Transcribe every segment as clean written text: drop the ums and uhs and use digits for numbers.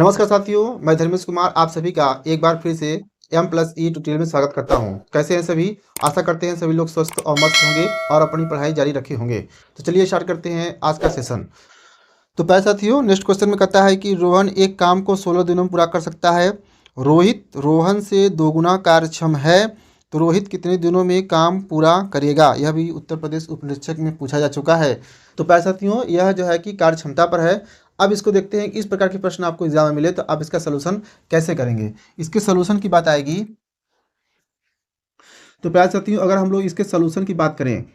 नमस्कार साथियों, मैं धर्मेश कुमार आप सभी का एक बार फिर से M+E ट्यूटोरियल में स्वागत करता हूं। कैसे हैं सभी? आशा करते हैं सभी लोग स्वस्थ और मस्त होंगे और अपनी पढ़ाई जारी रखे होंगे। तो चलिए स्टार्ट करते हैं आज का सेशन। तो पहले साथियों, नेक्स्ट क्वेश्चन में कहता है कि रोहन एक काम को 16 दिनों में पूरा कर सकता है। रोहित रोहन से दोगुना कार्यक्षम है, तो रोहित कितने दिनों में काम पूरा करेगा? यह भी उत्तर प्रदेश उप निरीक्षक में पूछा जा चुका है। तो पहले साथियों, यह जो है कि कार्य क्षमता पर है। अब इसको देखते हैं कि इस प्रकार के प्रश्न आपको एग्जाम में मिले तो आप इसका सलूशन कैसे करेंगे। इसके सलूशन की बात आएगी। तो प्यारे साथियों, अगर हम लोग इसके सलूशन की बात करें,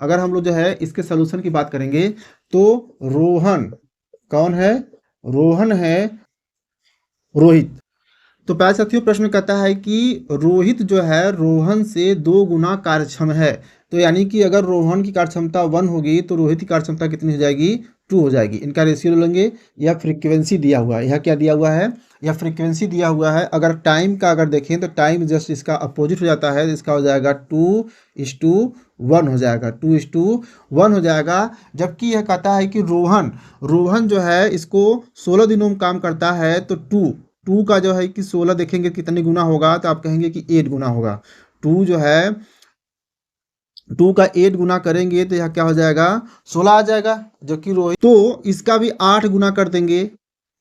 अगर हम लोग जो है इसके सलूशन की बात करेंगे तो रोहन कौन है? रोहन है रोहित। तो प्यारे साथियों, प्रश्न कहता है कि रोहित जो है रोहन से 2 गुना कार्यक्षम है। तो यानी कि अगर रोहन की कार्यक्षमता 1 होगी तो रोहित की कार्यक्षमता कितनी हो जाएगी? 2 हो जाएगी। इनका रेशियो लेंगे। यह फ्रीक्वेंसी दिया हुआ है। यह क्या दिया हुआ है? यह फ्रीक्वेंसी दिया हुआ है। अगर टाइम का अगर देखें तो टाइम जस्ट इसका अपोजिट हो जाता है। इसका हो जाएगा 2:1 हो जाएगा। 2:1 हो जाएगा। जबकि यह कहता है कि रोहन रोहन जो है इसको 16 दिनों में काम करता है। तो टू का जो है कि 16 देखेंगे कितने गुना होगा, तो आप कहेंगे कि 8 गुना होगा। टू जो है 2 का 8 गुना करेंगे तो यह क्या हो जाएगा? 16 आ जाएगा। जो कि रोहित तो इसका भी 8 गुना कर देंगे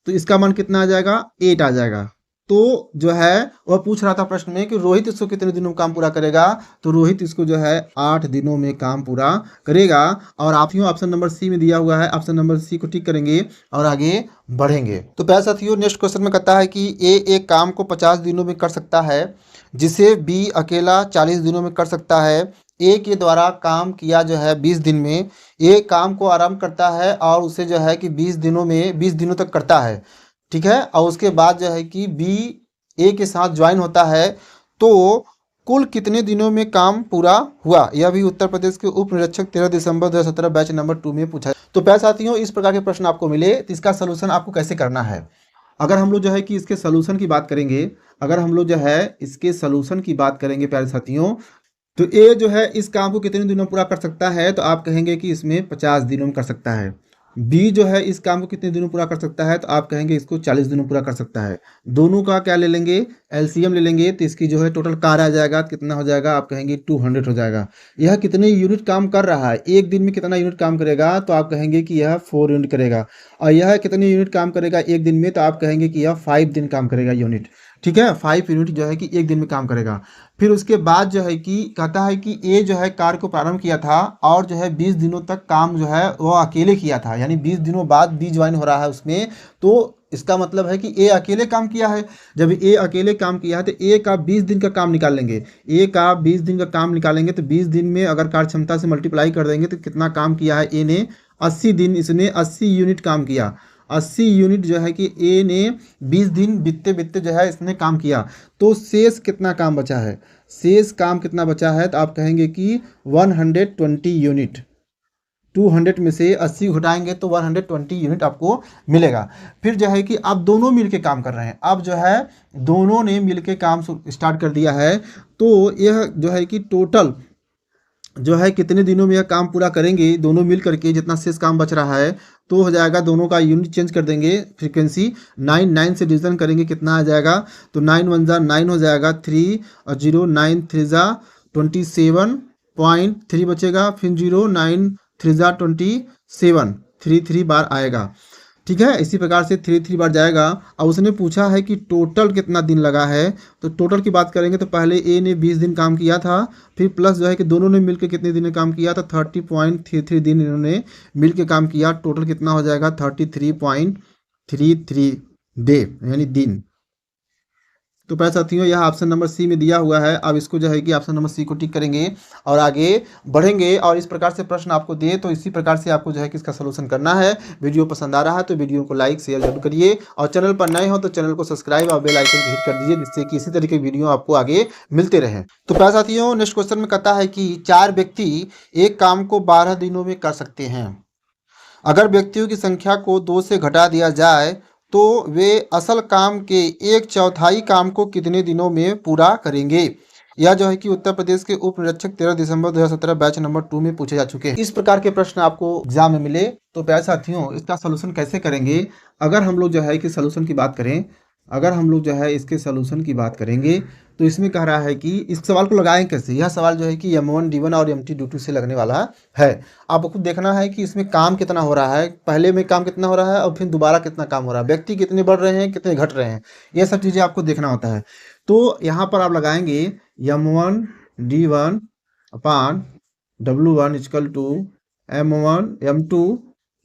तो इसका मान कितना आ जाएगा? 8 आ जाएगा। तो जो है वह पूछ रहा था प्रश्न में कि रोहित इसको कितने दिनों में काम पूरा करेगा। तो रोहित इसको जो है 8 दिनों में काम पूरा करेगा। और आप ही ऑप्शन नंबर सी में दिया हुआ है। ऑप्शन नंबर सी को टिक करेंगे और आगे बढ़ेंगे। तो प्यारे साथियों, नेक्स्ट क्वेश्चन में कहता है कि ए एक काम को 50 दिनों में कर सकता है, जिसे बी अकेला 40 दिनों में कर सकता है। ए के द्वारा काम किया जो है 20 दिन में। ए काम को आरंभ करता है और उसे जो है कि 20 दिनों तक करता है। ठीक है। और उसके बाद जो है कि बी ए के साथ ज्वाइन होता है। तो कुल कितने दिनों में काम पूरा हुआ? यह भी उत्तर प्रदेश के उप निरीक्षक 13 दिसंबर 2017 बैच नंबर 2 में पूछा है। तो प्यारे साथियों, इस प्रकार के प्रश्न आपको मिले तो इसका सलूशन आपको कैसे करना है? अगर हम लोग जो है कि इसके सलूशन की बात करेंगे, अगर हम लोग जो है इसके सलूशन की बात करेंगे प्यारे साथियों, तो ए जो है इस काम को कितने दिनों में पूरा कर सकता है? तो आप कहेंगे कि इसमें 50 दिनों में कर सकता है। बी जो है इस काम को कितने दिनों में पूरा कर सकता है? तो आप कहेंगे इसको 40 दिनों में पूरा कर सकता है। दोनों का क्या ले लेंगे? एलसीएम ले लेंगे। तो इसकी जो है टोटल कार्य आ जाएगा, कितना हो जाएगा? आप कहेंगे 200 हो जाएगा। यह कितने यूनिट काम कर रहा है? एक दिन में कितना यूनिट काम करेगा? तो आप कहेंगे कि यह 4 यूनिट करेगा। और यह कितने यूनिट काम करेगा एक दिन में? तो आप कहेंगे कि यह 5 दिन काम करेगा यूनिट। ठीक है, 5 यूनिट जो है कि एक दिन में काम करेगा। फिर उसके बाद जो है कि कहता है कि ए जो है कार्य को प्रारंभ किया था और जो है 20 दिनों तक काम जो है वो अकेले किया था। यानी 20 दिनों बाद बी ज्वाइन हो रहा है उसमें। तो इसका मतलब है कि ए अकेले काम किया है। जब ए अकेले काम किया है तो ए का 20 दिन का काम निकाल लेंगे। ए का 20 दिन का काम निकालेंगे तो 20 दिन में अगर कार्य क्षमता से मल्टीप्लाई कर देंगे तो कितना काम किया है ए ने? 80 दिन। इसने 80 यूनिट काम किया। 80 यूनिट जो है कि ए ने 20 दिन बीतते बीतते जो है इसने काम किया। तो शेष कितना काम बचा है? शेष काम कितना बचा है? तो आप कहेंगे कि 120 यूनिट। 200 में से 80 घटाएंगे तो 120 यूनिट आपको मिलेगा। फिर जो है कि आप दोनों मिलके काम कर रहे हैं। अब जो है दोनों ने मिलके काम स्टार्ट कर दिया है। तो यह जो है कि टोटल जो है कितने दिनों में यह काम पूरा करेंगे दोनों मिल करके, जितना शेष काम बच रहा है तो हो जाएगा। दोनों का यूनिट चेंज कर देंगे, फ्रीक्वेंसी 9 से डिवीजन करेंगे, कितना आ जाएगा? तो 9 1 जा 9 हो जाएगा। 3 और 0 9 3 जा 27.3 बचेगा। फिर 0 9 3 जा 27, 3 बार आएगा। ठीक है, इसी प्रकार से 3 बार जाएगा। अब उसने पूछा है कि टोटल कितना दिन लगा है। तो टोटल की बात करेंगे तो पहले ए ने 20 दिन काम किया था, फिर प्लस जो है कि दोनों ने मिलकर कितने दिन में काम किया था? 30.33 दिन इन्होंने मिलकर काम किया। टोटल कितना हो जाएगा? 33.33 डे यानी दिन। तो प्यारे साथियों, यह ऑप्शन नंबर सी में दिया हुआ है। अब इसको जो है कि ऑप्शन नंबर सी को टिक करेंगे और आगे बढ़ेंगे। और इस प्रकार से प्रश्न आपको दे तो इसी प्रकार से आपको जो है कि इसका सलूशन करना है। वीडियो पसंद आ रहा है तो वीडियो को लाइक शेयर जरूर करिए और चैनल पर नए हो तो चैनल को सब्सक्राइब और बेल आइकन को हिट कर दीजिए, जिससे कि इसी तरह के वीडियो आपको आगे मिलते रहे। तो प्यारे साथियों, नेक्स्ट क्वेश्चन में कहता है कि 4 व्यक्ति एक काम को 12 दिनों में कर सकते हैं। अगर व्यक्तियों की संख्या को 2 से घटा दिया जाए तो वे असल काम के 1/4 काम को कितने दिनों में पूरा करेंगे? यह जो है कि उत्तर प्रदेश के उप निरीक्षक 13 दिसंबर 2017 बैच नंबर 2 में पूछे जा चुके हैं। इस प्रकार के प्रश्न आपको एग्जाम में मिले तो प्यारे साथियों इसका सोल्यूशन कैसे करेंगे। अगर हम लोग जो है कि सोल्यूशन की बात करें, अगर हम लोग जो है इसके सोल्यूशन की बात करेंगे तो इसमें कह रहा है कि इस सवाल को लगाएं कैसे। यह सवाल जो है कि M1 D1 और MT D2 से लगने वाला है। आपको देखना है कि इसमें काम कितना हो रहा है, पहले में काम कितना हो रहा है और फिर दोबारा कितना काम हो रहा है, व्यक्ति कितने बढ़ रहे हैं कितने घट रहे हैं, ये सब चीज़ें आपको देखना होता है। तो यहाँ पर आप लगाएंगे M1 D1 upon W1 equal to M1 M2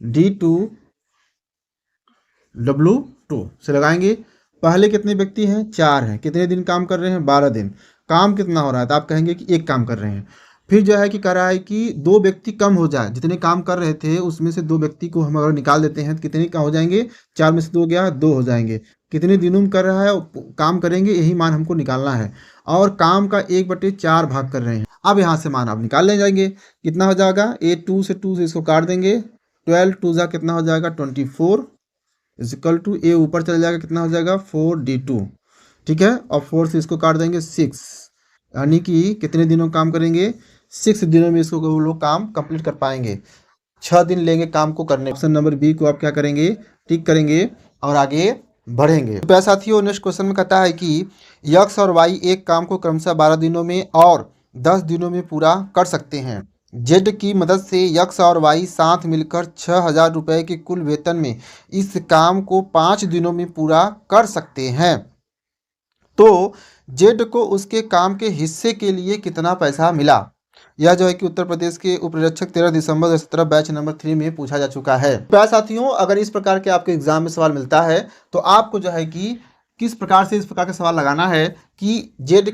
D2 W2 से लगाएंगे। पहले कितने व्यक्ति हैं, 4 हैं, कितने दिन काम कर रहे हैं, 12 दिन। काम कितना हो रहा है तो आप कहेंगे कि 1 काम कर रहे हैं। फिर जो है कि कह रहा है कि 2 व्यक्ति कम हो जाए, जितने काम कर रहे थे उसमें से 2 व्यक्ति को हम अगर निकाल देते हैं तो कितने का हो जाएंगे, 4 में से 2 गया 2 हो जाएंगे। कितने दिनों में कर रहा है काम करेंगे, यही मान हमको निकालना है। और काम का 1/4 भाग कर रहे हैं। अब यहाँ से मान आप निकाल ले जाएंगे, कितना हो जाएगा, 2 से इसको काट देंगे, 12 2 जा कितना हो जाएगा 24 इज इक्वल टू ए ऊपर चला जाएगा, कितना हो जाएगा 4D2। ठीक है, और 4 से इसको काट देंगे 6, यानी कि कितने दिनों काम करेंगे, 6 दिनों में इसको वो लोग काम कंप्लीट कर पाएंगे। 6 दिन लेंगे काम को करने। ऑप्शन नंबर बी को आप क्या करेंगे, टिक करेंगे और आगे बढ़ेंगे। तो प्यारे साथियों नेक्स्ट क्वेश्चन में कहता है कि यक्स और वाई एक काम को क्रमशः 12 दिनों में और 10 दिनों में पूरा कर सकते हैं। जेड की मदद से यक्स और वाई साथ मिलकर 6,000 रुपये के कुल वेतन में इस काम को 5 दिनों में पूरा कर सकते हैं। तो जेड को उसके काम के हिस्से के लिए कितना पैसा मिला। यह जो है कि उत्तर प्रदेश के उप निरीक्षक 13 दिसंबर 2017 बैच नंबर 3 में पूछा जा चुका है। प्यारे साथियों अगर इस प्रकार के आपके एग्जाम में सवाल मिलता है तो आपको जो है कि किस प्रकार से इस प्रकार का सवाल लगाना है कि जेड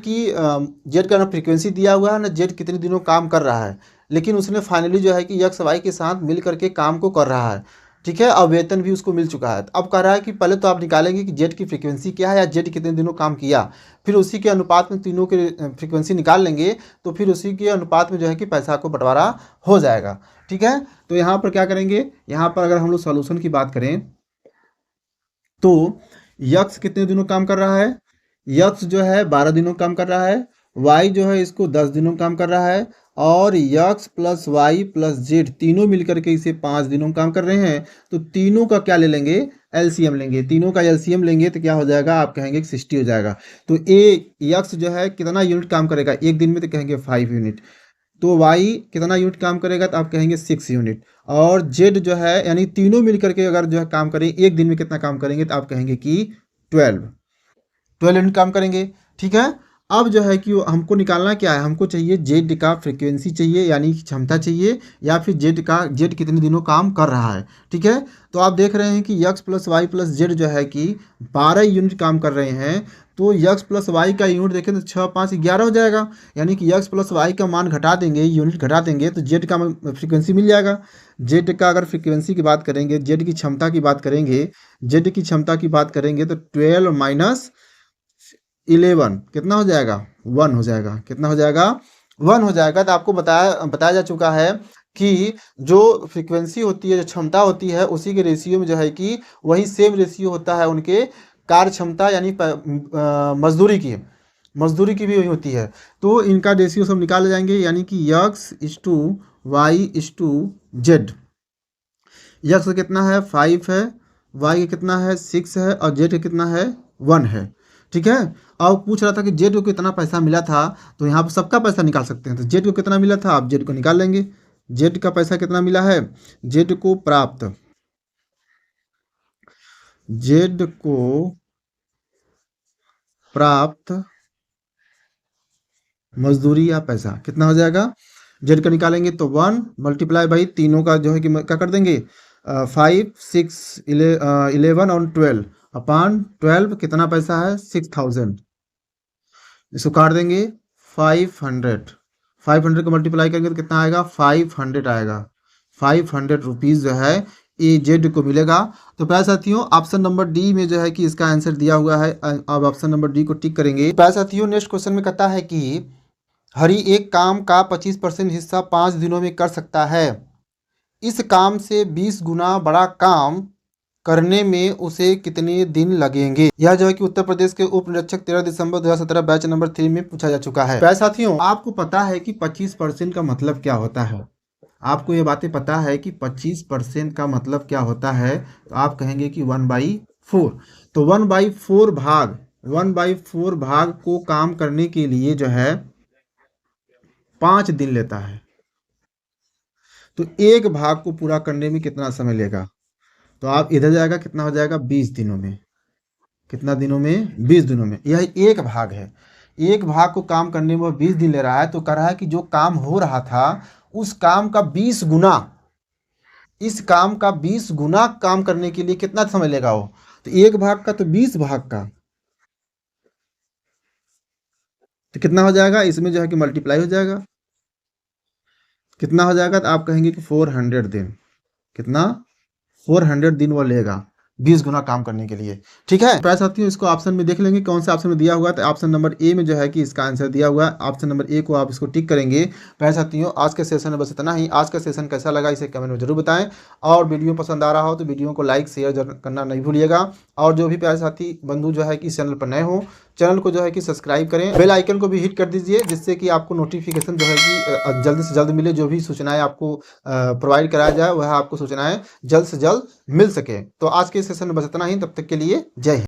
का ना फ्रीक्वेंसी दिया हुआ है ना, जेड कितने दिनों काम कर रहा है, लेकिन उसने फाइनली जो है कि यक्स वाई के साथ मिल करके काम को कर रहा है। ठीक है, और वेतन भी उसको मिल चुका है। अब कह रहा है कि पहले तो आप निकालेंगे कि जेड की फ्रीक्वेंसी क्या है या जेड कितने दिनों काम किया, फिर उसी के अनुपात में तीनों के फ्रीक्वेंसी निकाल लेंगे, तो फिर उसी के अनुपात में जो है कि पैसा को बंटवारा हो जाएगा। ठीक है, तो यहाँ पर क्या करेंगे, यहाँ पर अगर हम लोग सॉल्यूशन की बात करें तो यक्स कितने दिनों काम कर रहा है, यक्स जो है 12 दिनों काम कर रहा है, वाई जो है इसको 10 दिनों काम कर रहा है, और x plus y plus z तीनों मिलकर के इसे 5 दिनों काम कर रहे हैं। तो तीनों का क्या ले लेंगे, एलसीएम लेंगे। तीनों का एलसीएम लेंगे तो क्या हो जाएगा, आप कहेंगे 60 हो जाएगा। तो यक्स जो है कितना यूनिट काम करेगा एक दिन में, तो कहेंगे 5 यूनिट। तो वाई कितना यूनिट काम करेगा तो आप कहेंगे 6 यूनिट। और जेड जो है यानी तीनों मिलकर के अगर जो है काम करें एक दिन में कितना काम करेंगे तो आप कहेंगे कि 12 यूनिट काम करेंगे। ठीक है, अब जो है कि हमको निकालना क्या है, हमको चाहिए जेड का फ्रीक्वेंसी चाहिए यानी क्षमता चाहिए, या फिर जेड कितने दिनों काम कर रहा है। ठीक है, तो आप देख रहे हैं कि x plus y plus z जो है कि 12 यूनिट काम कर रहे हैं। तो यक्स प्लस वाई का यूनिट देखें तो 6 5 11 हो जाएगा, यानी कि यक्स प्लस वाई का मान घटा देंगे, यूनिट घटा देंगे तो जेड का फ्रीक्वेंसी मिल जाएगा। जेड का अगर फ्रीक्वेंसी की बात करेंगे, जेड की क्षमता की बात करेंगे, जेड की क्षमता की बात करेंगे तो 12 माइनस 11 कितना हो जाएगा, 1 हो जाएगा। कितना हो जाएगा, 1 हो जाएगा। तो आपको बताया जा चुका है कि जो फ्रीक्वेंसी होती है, जो क्षमता होती है, उसी के रेशियो में जो है कि वही सेम रेशियो होता है उनके कार्य क्षमता यानी मजदूरी की भी वही होती है। तो इनका रेशियो सब निकाले जाएंगे, यानी कि x is to y is to z. X का कितना है 5 है, वाई का कितना है 6 है, और जेड का कितना है 1 है। ठीक है, अब पूछ रहा था कि जेड को कितना पैसा मिला था, तो यहाँ पर सबका पैसा निकाल सकते हैं। तो जेड को कितना मिला था आप जेड को निकाल लेंगे। जेड का पैसा कितना मिला है, जेड को प्राप्त मजदूरी या पैसा कितना हो जाएगा, जेड का निकालेंगे तो 1 मल्टीप्लाई बाई तीनों का जो है कि क्या कर देंगे 5 6 11 और 12 अपान 12 कितना पैसा है 6000। इसको काट देंगे 500 को मल्टीप्लाई करेंगे तो कितना आएगा 500 आएगा। 500 रुपीज़ जो है ये जेड को मिलेगा। तो प्यारे साथियों ऑप्शन नंबर डी में जो है कि इसका आंसर दिया हुआ है। अब ऑप्शन नंबर डी को टिक करेंगे। प्यारे साथियों नेक्स्ट क्वेश्चन में कहता है कि हरी एक काम का 25% हिस्सा 5 दिनों में कर सकता है। इस काम से 20 गुना बड़ा काम करने में उसे कितने दिन लगेंगे। यह जो है कि उत्तर प्रदेश के उप निरीक्षक 13 दिसंबर 2017 बैच नंबर 3 में पूछा जा चुका है। प्यारे साथियों, आपको पता है कि 25% का मतलब क्या होता है? आपको ये बातें पता है कि 25% का मतलब क्या होता है? तो आप कहेंगे कि 1/4। तो 1/4 भाग को काम करने के लिए जो है 5 दिन लेता है। तो एक भाग को पूरा करने में कितना समय लेगा? तो आप इधर जाएगा, कितना हो जाएगा? 20 दिनों में। कितना दिनों में? 20 दिनों में। यह एक भाग है। एक भाग को काम करने में 20 दिन ले रहा है, तो कह रहा है कि जो काम हो रहा था उस काम का 20 गुना, इस काम का 20 गुना काम करने के लिए कितना समय लेगा वो? तो एक भाग का तो 20 भाग का, तो कितना हो जाएगा? इसमें जो है कि मल्टीप्लाई हो जाएगा। कितना हो जाएगा? तो आप कहेंगे कि 400 दिन। कितना? 400 दिन वो लेगा 20 गुना काम करने के लिए। ठीक है प्यारे साथियों, इसको ऑप्शन में देख लेंगे कौन सा ऑप्शन में दिया हुआ है। तो ऑप्शन नंबर ए में जो है कि इसका आंसर दिया हुआ है। ऑप्शन नंबर ए को आप इसको टिक करेंगे। प्यारे साथियों, आज के सेशन में बस इतना ही। आज का सेशन कैसा लगा इसे कमेंट में जरूर बताएं, और वीडियो पसंद आ रहा हो तो वीडियो को लाइक शेयर करना नहीं भूलिएगा। और जो भी प्यारे साथी बंधु जो है कि इस चैनल पर नए हो, चैनल को जो है कि सब्सक्राइब करें, बेल आइकन को भी हिट कर दीजिए, जिससे कि आपको नोटिफिकेशन जो है कि जल्द से जल्द मिले। जो भी सूचनाएं आपको प्रोवाइड कराया जाए वह आपको सूचनाएं जल्द से जल्द मिल सके। तो आज के सेशन में बस इतना ही। तब तक के लिए जय हिंद।